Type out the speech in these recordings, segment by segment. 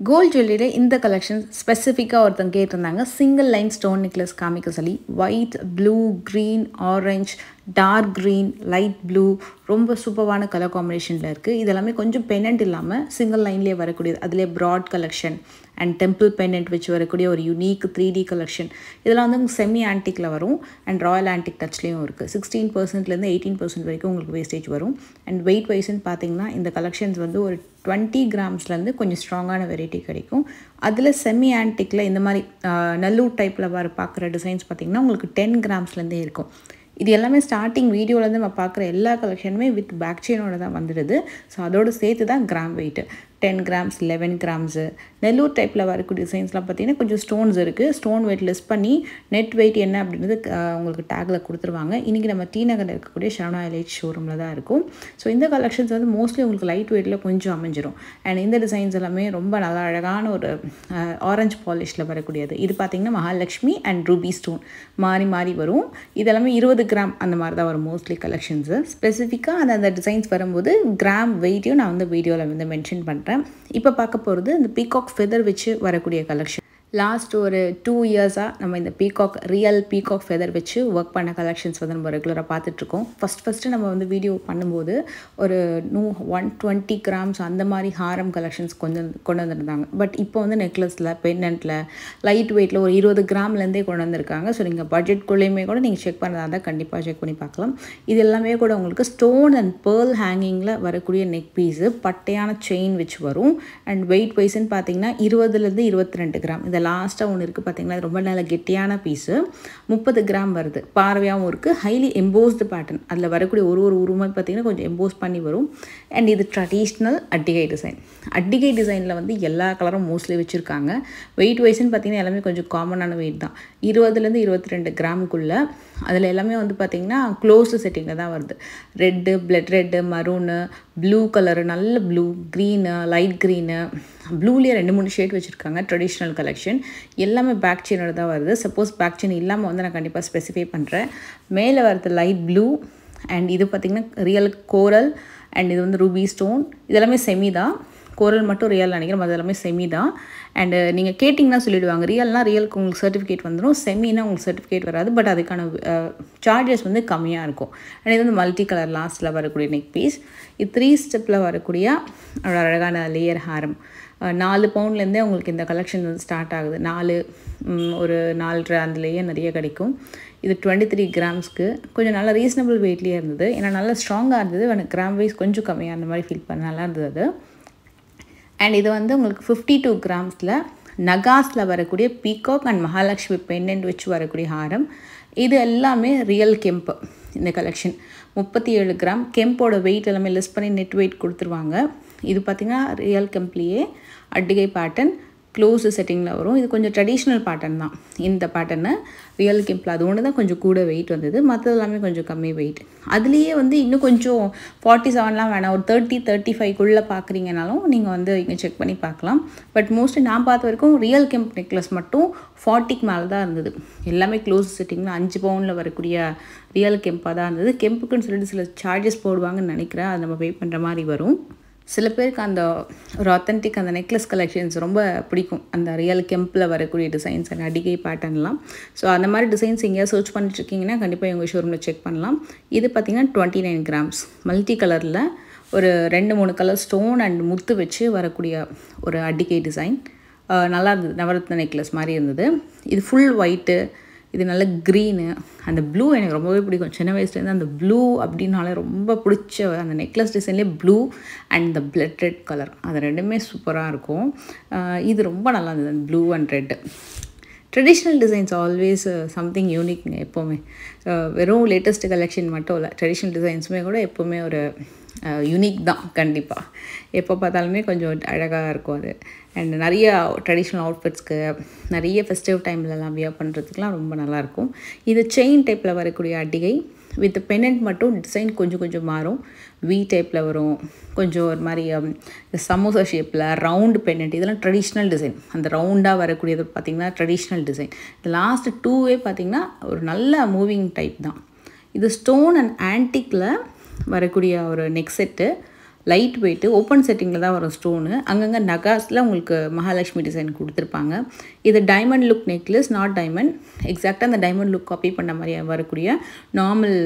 Gold ஜுவல்லரியில இந்த collection ஸ்பெசிஃபிக்காக ஒருத்தங்க கேட்டிருந்தாங்க. சிங்கிள் லைன் ஸ்டோன் நெக்லஸ் காமிக்க சொல்லி white, blue, green, orange, dark green, light blue, ரொம்ப சூப்பரான கலர் காம்பினேஷனில் இருக்குது. இதெல்லாமே கொஞ்சம் பெனண்ட் இல்லாமல் சிங்கிள் லைன்லேயே வரக்கூடியது. அதிலே broad collection and temple pendant வச்சு வரக்கூடிய ஒரு யூனிக் 3D கலெக்ஷன். இதெல்லாம் வந்து செமி ஆன்டிக்கில் வரும் அண்ட் ராயல் ஆன்டிக் டச்லேயும் இருக்குது. 16% 18% வரைக்கும் உங்களுக்கு வேஸ்டேஜ் வரும். அண்ட் வெயிட் வைஸ்ன்னு பார்த்தீங்கன்னா இந்த கலெக்ஷன்ஸ் வந்து ஒரு 20 கிராம்ஸ்லேருந்து கொஞ்சம் ஸ்ட்ராங்கான வெரைட்டி கிடைக்கும். அதில் செமி ஆன்டிக்கில் இந்த மாதிரி நல்லூர் டைப்பில் பார்க்குற டிசைன்ஸ் பார்த்திங்கன்னா உங்களுக்கு 10 கிராம்ஸ்லேருந்தே இருக்கும். இது எல்லாமே ஸ்டார்டிங் வீடியோலேருந்து நம்ம பார்க்குற எல்லா கலெக்ஷனுமே வித் பேக் செயினோட தான் வந்துடுது. ஸோ அதோடு சேர்த்து தான் gram weight 10 grams, 11 grams. Nellore டைப்பில் வரக்கூடிய டிசைன்ஸ்லாம் பார்த்திங்கன்னா கொஞ்சம் ஸ்டோன்ஸ் இருக்குது. ஸ்டோன் வெயிட் லெஸ் பண்ணி நெட் வெயிட் என்ன அப்படின்றது உங்களுக்கு டேக்கில் கொடுத்துருவாங்க. இன்றைக்கி நம்ம டி நகரில் இருக்கக்கூடிய சரவணா எலைட் ஷோரூமில் தான் இருக்கும். ஸோ இந்த கலெக்ஷன்ஸ் வந்து மோஸ்ட்லி உங்களுக்கு லைட் வெயிட்டில் கொஞ்சம் அமைஞ்சிரும். அண்ட் இந்த டிசைன்ஸ் எல்லாமே ரொம்ப நல்லா அழகான ஒரு ஆரஞ்ச் பாலிஷில் வரக்கூடியது. இது பார்த்திங்கன்னா மகாலட்சுமி அண்ட் ரூபி ஸ்டோன் மாறி மாறி வரும். இதெல்லாமே 20 கிராம் அந்த மாதிரி தான் வரும் மோஸ்ட்லி கலெக்ஷன்ஸு. ஸ்பெசிஃபிக்காக அந்த டிசைன்ஸ் வரும்போது கிராம் வெயிட்டையும் நான் வந்து வீடியோவில் வந்து மென்ஷன் பண்ணுறேன். இப்போ பார்க்க போகிறது இந்த பீகாக் ஃபெதர் வச்சு வரக்கூடிய கலெக்ஷன். லாஸ்ட் ஒரு 2 இயர்ஸாக நம்ம இந்த பீகாக் ரியல் பீகாக் ஃபெதர் வச்சு ஒர்க் பண்ண கலெக்ஷன்ஸ் வந்து நம்ம ரெகுலராக பார்த்துட்ருக்கோம். ஃபஸ்ட்டு நம்ம வந்து வீடியோ பண்ணும்போது ஒரு 120 கிராம்ஸ் அந்த மாதிரி ஹாரம் கலெக்ஷன்ஸ் கொண்டு வந்திருந்தாங்க. பட் இப்போ வந்து நெக்லஸில், பென்னண்ட்டில், லைட் வெயிட்டில் ஒரு 20 கிராம்லேருந்தே கொண்டு வந்திருக்காங்க. ஸோ நீங்கள் பட்ஜெட்குள்ளேயுமே கூட நீங்கள் செக் பண்ணுறதா இருந்தால் கண்டிப்பாக செக் பண்ணி பார்க்கலாம். இது எல்லாமே கூட உங்களுக்கு ஸ்டோன் அண்ட் பேர்ல் ஹேங்கிங்கில் வரக்கூடிய நெக் பீஸு, பட்டையான செயின் வச்சு வரும். அண்ட் வெயிட் வைஸ்ன்னு பார்த்தீங்கன்னா 20 22 கிராம். இந்த லாஸ்ட்டாக ஒன்று இருக்குது பார்த்தீங்கன்னா, அது ரொம்ப நல்ல கெட்டியான பீஸு, 30 கிராம் வருது. பார்வையாகவும் இருக்குது. Highly embossed pattern. அதில் வரக்கூடிய ஒரு உருவமே பார்த்திங்கன்னா கொஞ்சம் எம்போஸ் பண்ணி வரும். அண்ட் இது ட்ரெடிஷ்னல் அட்டிகை டிசைன். அட்டிகை டிசைனில் வந்து எல்லா கலரும் மோஸ்ட்லி வச்சுருக்காங்க. வெயிட் வைஸ்ன்னு பார்த்திங்கன்னா எல்லாமே கொஞ்சம் காமனான வெயிட் தான். 20 22 கிராமுக்குள்ளே. அதில் எல்லாமே வந்து பார்த்திங்கன்னா க்ளோஸ்டு செட்டிங்கில் தான் வருது. Red, blood red, maroon, blue colour, நல்ல ப்ளூ, க்ரீனு, லைட் க்ரீனு, ப்ளூலேயே 2-3 ஷேட் வச்சுருக்காங்க. ட்ரெடிஷ்னல் கலெக்ஷன் எல்லாமே பேக் செயினோட தான் வருது. சப்போஸ் பேக் செயின் இல்லாமல் வந்து நான் கண்டிப்பாக ஸ்பெசிஃபை பண்ணுறேன். மேலே வரது லைட் ப்ளூ அண்ட் இது பார்த்திங்கன்னா ரியல் கோரல் அண்ட் இது வந்து ரூபி ஸ்டோன். இதெல்லாமே செமி தான். கோரல் மட்டும் ரியல் நினைக்கிறேன், அது எல்லாமே செமி தான். அண்டு நீங்கள் கேட்டிங்கன்னா சொல்லிவிடுவாங்க. ரியல்னால் ரியலுக்கு உங்களுக்கு சர்டிஃபிகேட் வந்துடும், செமினா உங்களுக்கு சர்டிஃபிகேட் வராது. பட் அதுக்கான சார்ஜஸ் வந்து கம்மியாக இருக்கும். அண்ட் இது வந்து மல்டி கலர் லாஸ்ட்டில் வரக்கூடிய நெக் பீஸ். இது 3 ஸ்டெப்பில் வரக்கூடிய அழகான லேயர் ஹாரம். 4 பவுண்ட்லேருந்தே உங்களுக்கு இந்த கலெக்ஷன் வந்து ஸ்டார்ட் ஆகுது. 4 ஒரு 4.5 அந்த லேயர் நிறைய கிடைக்கும். இது 23 கிராம்ஸ்க்கு கொஞ்சம் நல்லா ரீசனபிள் வெயிட்லேயே இருந்தது. ஏன்னா நல்லா ஸ்ட்ராங்காக இருந்தது. எனக்கு கிராம் வைஸ் கொஞ்சம் கம்மியாக அந்த மாதிரி ஃபீல் பண்ண நல்லா இருந்தது அது. அண்ட் இது வந்து உங்களுக்கு 52 கிராம்ஸில் நகாஸில் வரக்கூடிய பீகாக் அண்ட் மகாலட்சுமி பெண்டன்ட் வச்சு வரக்கூடிய ஹாரம். இது எல்லாமே ரியல் கெம்பு. இந்த கலெக்ஷன் 37 கிராம். கெம்போட வெயிட் எல்லாமே லெஸ் பண்ணி நெட் வெயிட் கொடுத்துருவாங்க. இது பார்த்திங்கன்னா ரியல் கெம்ப்லேயே அட்டிகை பேட்டர்ன் க்ளோஸு செட்டிங்கில் வரும். இது கொஞ்சம் ட்ரெடிஷ்னல் பேட்டர்ன் தான். இந்த பேட்டர்னு ரியல் கெம்பில் அது ஒன்று தான் கொஞ்சம் கூட வெயிட் வந்தது. மற்றது எல்லாமே கொஞ்சம் கம்மி வெயிட். அதுலேயே வந்து இன்னும் கொஞ்சம் 47லாம் வேணாம், ஒரு 30-35க்குள்ளே பார்க்குறீங்கனாலும் நீங்கள் வந்து இங்கே செக் பண்ணி பார்க்கலாம். பட் மோஸ்ட்லி நான் பார்த்த வரைக்கும் ரியல் கெம்ப் நெக்லஸ் மட்டும் 40க்கு மேலே தான் இருந்தது. எல்லாமே க்ளோஸ் செட்டிங்கில் 5 பவுனில் வரக்கூடிய ரியல் கெம்பாக தான் இருந்தது. கெம்புக்குன்னு சொல்லிட்டு சில சார்ஜஸ் போடுவாங்கன்னு நினைக்கிறேன். அது நம்ம பே பண்ணுற மாதிரி வரும். சில பேருக்கு அந்த ஒரு ஆத்தென்டிக் அந்த நெக்லஸ் கலெக்ஷன்ஸ் ரொம்ப பிடிக்கும். அந்த ரியல் கெம்பில் வரக்கூடிய டிசைன்ஸ் அண்ட் அடிகை பேட்டர்ன்லாம். ஸோ அந்த மாதிரி டிசைன்ஸ் எங்கேயாவது சர்ச் பண்ணிட்டுருக்கீங்கன்னா கண்டிப்பாக எங்கள் ஷோரூமில் செக் பண்ணலாம். இது பார்த்திங்கன்னா 29 கிராம்ஸ். மல்டி கலரில் ஒரு 2-3 கலர் ஸ்டோன் அண்ட் முத்து வச்சு வரக்கூடிய ஒரு அடிகை டிசைன். நல்லா இருந்தது. நவரத்ன நெக்லஸ் மாதிரி இருந்தது. இது ஃபுல் ஒயிட்டு, இது நல்ல க்ரீனு. அந்த ப்ளூ எனக்கு ரொம்பவே பிடிக்கும். சின்ன வயசுலேருந்து அந்த ப்ளூ அப்படின்னாலே ரொம்ப பிடிச்ச அந்த நெக்லஸ் டிசைன்லேயே ப்ளூ அண்ட் இந்த பிளட் ரெட் கலர், அது ரெண்டுமே சூப்பராக இருக்கும். இது ரொம்ப நல்லா இருந்தது, அந்த blue and red. Traditional designs always something யூனிக்ங்க எப்போவுமே. வெறும் லேட்டஸ்ட் கலெக்ஷன் மட்டும் இல்லை, ட்ரெடிஷ்னல் டிசைன்ஸுமே கூட எப்போவுமே ஒரு யூனிக் தான். கண்டிப்பாக எப்போ பார்த்தாலுமே கொஞ்சம் அழகாக இருக்கும் அது. அண்ட் நிறைய ட்ரெடிஷ்னல் அவுட்ஃபிட்ஸ்க்கு, நிறைய ஃபெஸ்டிவ் டைம்லலாம் வியர் பண்ணுறதுக்குலாம் ரொம்ப நல்லாயிருக்கும். இது செயின் டைப்பில் வரக்கூடிய அட்டிகை வித் பெனண்ட் மட்டும் டிசைன் கொஞ்சம் மாறும். வி டைப்பில் வரும், கொஞ்சம் ஒரு மாதிரி சமோசா ஷேப்பில் ரவுண்டு பெனண்ட். இதெல்லாம் ட்ரெடிஷ்னல் டிசைன். அந்த ரவுண்டாக வரக்கூடியது பார்த்திங்கன்னா ட்ரெடிஷ்னல் டிசைன். இந்த லாஸ்ட் 2வே பார்த்திங்கன்னா ஒரு நல்ல மூவிங் டைப் தான். இது ஸ்டோன் அண்ட் ஆன்டிக்கில் வரக்கூடிய ஒரு neck set. Light weight, open செட்டிங்கில் தான் வரும் ஸ்டோனு. அங்கங்கே நகாஸில் உங்களுக்கு மகாலட்சுமி டிசைன் கொடுத்துருப்பாங்க. இது diamond look necklace, not diamond. எக்ஸாக்டாக அந்த டைமண்ட் லுக் காப்பி பண்ண மாதிரி வரக்கூடிய normal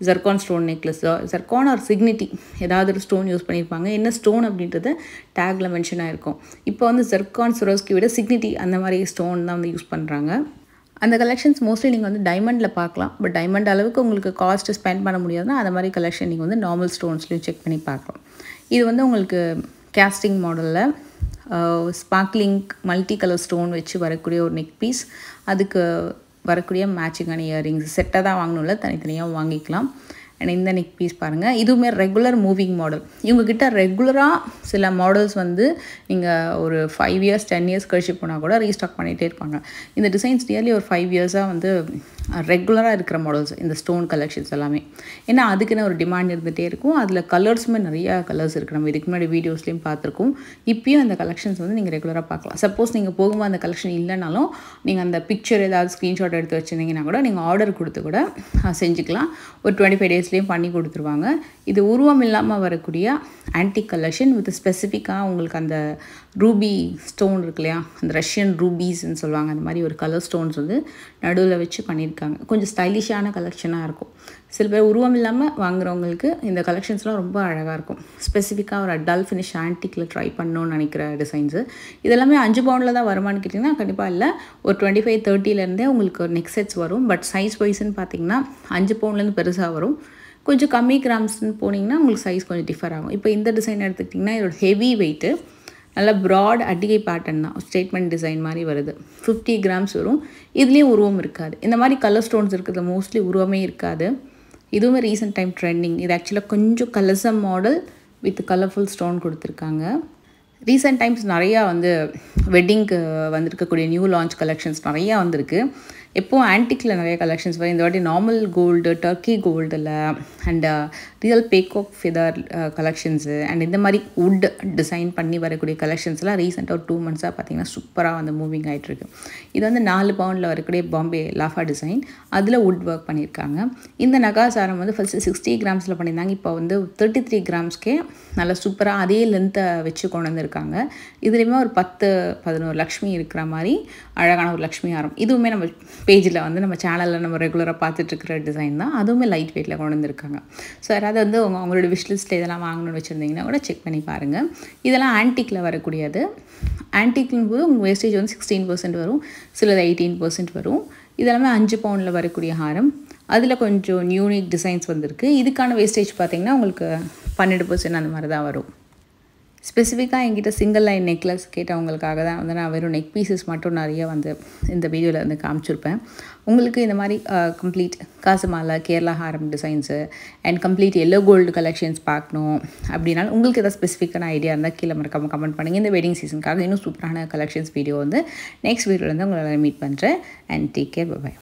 zircon stone necklace. Zircon or Signity ஏதாவது ஒரு ஸ்டோன் யூஸ் பண்ணியிருப்பாங்க. என்ன ஸ்டோன் அப்படின்றது டேக்கில் மென்ஷன் ஆகிருக்கும். இப்போ வந்து ஜர்கான் சுரோஸ்கி விட சிக்னிட்டி அந்த மாதிரி ஸ்டோன் தான் வந்து யூஸ் பண்ணுறாங்க. அந்த கலெக்ஷன்ஸ் மோஸ்ட்லி நீங்கள் வந்து டைமண்டில் பார்க்கலாம். பட் டைமண்ட் அளவுக்கு உங்களுக்கு காஸ்ட்டு ஸ்பெண்ட் பண்ண முடியாதுன்னா அந்த மாதிரி கலெக்ஷன் நீங்கள் வந்து நார்மல் ஸ்டோன்ஸ்லையும் செக் பண்ணி பார்க்கலாம். இது வந்து உங்களுக்கு கேஸ்டிங் மாடலில் ஸ்பார்க்லிங் மல்டி கலர் ஸ்டோன் வச்சு வரக்கூடிய ஒரு நெக் பீஸ். அதுக்கு வரக்கூடிய மேட்சிங்கான இயரிங்ஸ் செட்டாக தான் வாங்கணும்ல, தனித்தனியாக வாங்கிக்கலாம். அண்ட் இந்த நெக் பீஸ் பாருங்கள், இதுவுமே ரெகுலர் மூவிங் மாடல். இவங்ககிட்ட ரெகுலராக சில மாடல்ஸ் வந்து நீங்கள் ஒரு 5 years 10 years கழிச்சு போனால் கூட ரீஸ்டாக் பண்ணிகிட்டே இருப்பாங்க. இந்த டிசைன்ஸ் நியர்லி ஒரு 5 years வந்து ரெகுலராக இருக்கிற மாடல்ஸ் இந்த ஸ்டோன் கலெக்ஷன்ஸ் எல்லாமே. ஏன்னா அதுக்குன்னு ஒரு டிமாண்ட் இருந்துகிட்டே இருக்கும். அதில் கலர்ஸுமே நிறையா கலர்ஸ் இருக்குது. நம்ம இதுக்கு முன்னாடி வீடியோஸ்லேயும் பார்த்துருக்கோம். இப்போயும் அந்த கலெக்ஷன்ஸ் வந்து நீங்கள் ரெகுலராக பார்க்கலாம். சப்போஸ் நீங்கள் போகும்போது அந்த கலெக்ஷன் இல்லைனாலும் நீங்கள் அந்த பிக்சர் ஏதாவது ஸ்க்ரீன்ஷாட் எடுத்து வச்சுருந்தீங்கன்னா கூட நீங்கள் ஆர்டர் கொடுத்து கூட செஞ்சுக்கலாம். ஒரு 25 days பண்ணி கொடுத்துருவாங்க. இது உருவம் இல்லாமல் வரக்கூடிய ஆன்டிக் கலெக்ஷன் வித் ஸ்பெசிஃபிக்காக உங்களுக்கு அந்த ரூபி ஸ்டோன் இருக்கு இல்லையா, அந்த ரஷ்யன் ரூபீஸ்ன்னு சொல்லுவாங்க, அந்த மாதிரி ஒரு கலர் ஸ்டோன்ஸ் வந்து நடுவில் வச்சு பண்ணியிருக்காங்க. கொஞ்சம் ஸ்டைலிஷான கலெக்ஷனாக இருக்கும். சில பேர் உருவம் இல்லாமல் வாங்குறவங்களுக்கு இந்த கலெக்ஷன்ஸ்லாம் ரொம்ப அழகாக இருக்கும். ஸ்பெசிஃபிக்காக ஒரு டல் ஃபினிஷ் ஆன்டிக்கில் ட்ரை பண்ணணும்னு நினைக்கிற டிசைன்ஸு. இதெல்லாமே 5 pound தான் வருமானு கேட்டிங்கன்னா கண்டிப்பாக இல்லை. ஒரு 25-30 உங்களுக்கு நெக் செட்ஸ் வரும். பட் சைஸ் வைஸ்ன்னு பார்த்தீங்கன்னா 5 pound பெருசாக வரும். கொஞ்சம் கம்மி கிராம்ஸ்ன்னு போனீங்கன்னா உங்களுக்கு சைஸ் கொஞ்சம் டிஃபர் ஆகும். இப்போ இந்த டிசைன் எடுத்துக்கிட்டிங்கன்னா இதோட ஹெவி வெயிட்டு, நல்லா ப்ராட் அட்டிகை பேட்டர்ன் தான், ஸ்டேட்மெண்ட் டிசைன் மாதிரி வருது. 50 grams வரும். இதுலேயும் உருவம் இருக்காது. இந்த மாதிரி கலர் ஸ்டோன்ஸ் இருக்கிறது மோஸ்ட்லி உருவமே இருக்காது. இதுவுமே ரீசெண்ட் டைம் ட்ரெண்டிங். இது ஆக்சுவலாக கொஞ்சம் கலர்சம் மாடல் வித் கலர்ஃபுல் ஸ்டோன் கொடுத்துருக்காங்க. ரீசெண்ட் டைம்ஸ் நிறையா வந்து வெட்டிங்க்கு வந்திருக்கக்கூடிய நியூ லான்ச் கலெக்ஷன்ஸ் நிறையா வந்திருக்கு. எப்போவும் ஆன்டிக்கில் நிறைய கலெக்ஷன்ஸ் வரும். இந்த வாட்டி நார்மல் கோல்டு, டர்க்கி கோல்டில் அண்ட் ரியல் பேக்காக் ஃபெதர் கலெக்ஷன்ஸு அண்ட் இந்த மாதிரி வுட் டிசைன் பண்ணி வரக்கூடிய கலெக்ஷன்ஸ்லாம் ரீசெண்டாக ஒரு 2 months பார்த்தீங்கன்னா சூப்பராக வந்து மூவிங் ஆகிட்டுருக்கு. இது வந்து 4 pound வரக்கூடிய பாம்பே லாஃபா டிசைன், அதில் வுட் ஒர்க் பண்ணியிருக்காங்க. இந்த நகாசாரம் வந்து ஃபஸ்ட்டு 60 grams பண்ணியிருந்தாங்க. இப்போ வந்து 33 grams நல்லா சூப்பராக அதே லென்த்தை வச்சு கொண்டு வந்திருக்காங்க. இதுலேயுமே ஒரு 10-11 லக்ஷ்மி இருக்கிற மாதிரி அழகான ஒரு லக்ஷ்மி ஆரம். இதுவுமே நம்ம பேஜில் வந்து நம்ம சேனலில் நம்ம ரெகுலராக பார்த்துட்ருக்கிற டிசைன் தான். அதுவுமே லைட் வெயிட்டில் கொண்டு வந்திருக்காங்க. ஸோ யாராவது வந்து அவங்களோட விஷலிஸ்ட்டில் இதெல்லாம் வாங்கணும்னு வச்சுருந்தீங்கன்னா கூட செக் பண்ணி பாருங்கள். இதெல்லாம் ஆன்டிக்கில் வரக்கூடியது. ஆன்டிக்னு போது உங்கள் வேஸ்டேஜ் வந்து 16% வரும், சிலது 18% வரும். இதெல்லாமே 5 pound வரக்கூடிய ஹாரம். அதில் கொஞ்சம் யூனிக் டிசைன்ஸ் வந்திருக்கு. இதுக்கான வேஸ்டேஜ் பார்த்திங்கன்னா உங்களுக்கு 12% அந்த மாதிரி தான் வரும். ஸ்பெசிஃபிக்காக என்கிட்ட சிங்கிள் லைன் நெக்லஸ் கேட்டவங்களுக்காக தான் வந்து நான் வெறும் நெக் பீசஸ் மட்டும் நிறைய வந்து இந்த வீடியோவில் வந்து காமிச்சிருப்பேன். உங்களுக்கு இந்த மாதிரி கம்ப்ளீட் காசு மாலை, கேரளா ஹாரம் designs and complete yellow gold collections பார்க்கணும் அப்படின்னாலும் உங்களுக்கு ஏதாவது ஸ்பெசிஃபிக்கான ஐடியா இருந்தால் கீழே மறக்காமல் கமெண்ட் பண்ணுங்கள். இந்த வெட்டிங் சீசனுக்காக இன்னும் சூப்பரான கலெக்ஷன்ஸ் வீடியோ வந்து நெக்ஸ்ட் வீடியோவில் வந்து உங்களை மீட் பண்ணுறேன். And take care, by.